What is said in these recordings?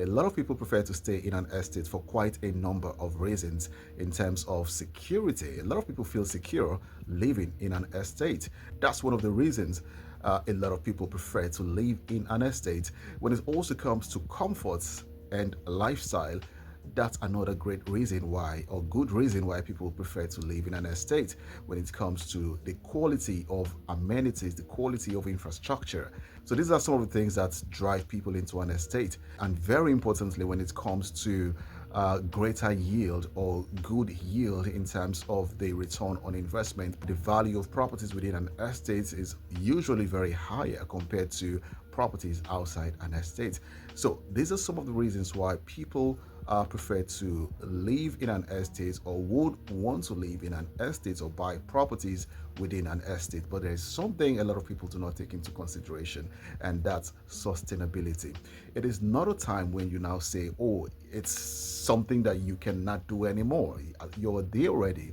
A lot of people prefer to stay in an estate for quite a number of reasons. In terms of security, a lot of people feel secure living in an estate. That's one of the reasons a lot of people prefer to live in an estate. When it also comes to comforts and lifestyle, that's another great reason why, or good reason why, people prefer to live in an estate. When it comes to the quality of amenities, the quality of infrastructure. So these are some of the things that drive people into an estate. And very importantly, when it comes to greater yield or good yield in terms of the return on investment, the value of properties within an estate is usually very higher compared to properties outside an estate. So these are some of the reasons why people prefer to live in an estate, or would want to live in an estate or buy properties within an estate. But there is something a lot of people do not take into consideration, and that's sustainability. It is not a time when you now say, oh, it's something that you cannot do anymore. You're there already.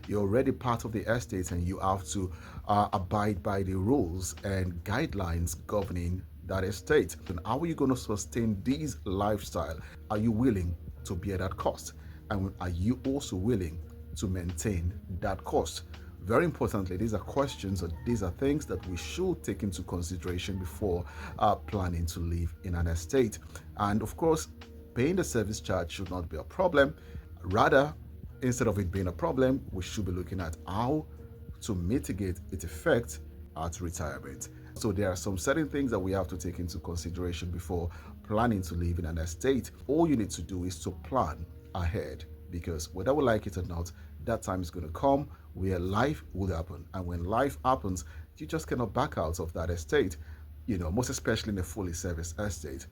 You're already part of the estate, and you have to abide by the rules and guidelines governing that estate. And how are you going to sustain this lifestyle? Are you willing to bear that cost? And are you also willing to maintain that cost? Very importantly, these are questions, or these are things that we should take into consideration before planning to live in an estate. And of course, paying the service charge should not be a problem. Rather, instead of it being a problem, we should be looking at how to mitigate its effect at retirement. So there are some certain things that we have to take into consideration before planning to live in an estate. All you need to do is to plan ahead, because whether we like it or not, that time is going to come where life will happen. And when life happens, you just cannot back out of that estate, most especially in a fully serviced estate.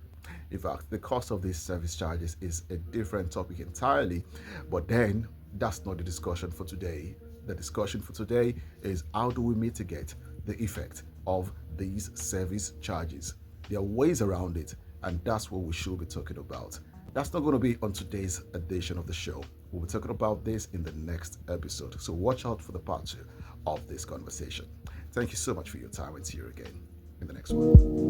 In fact, the cost of these service charges is a different topic entirely, but then that's not the discussion for today. The discussion for today is, how do we mitigate the effect of these service charges? There are ways around it, and that's what we should be talking about. That's not going to be on today's edition of the show. We'll be talking about this in the next episode, so watch out for the part 2 of this conversation. Thank you so much for your time, and see you again in the next one.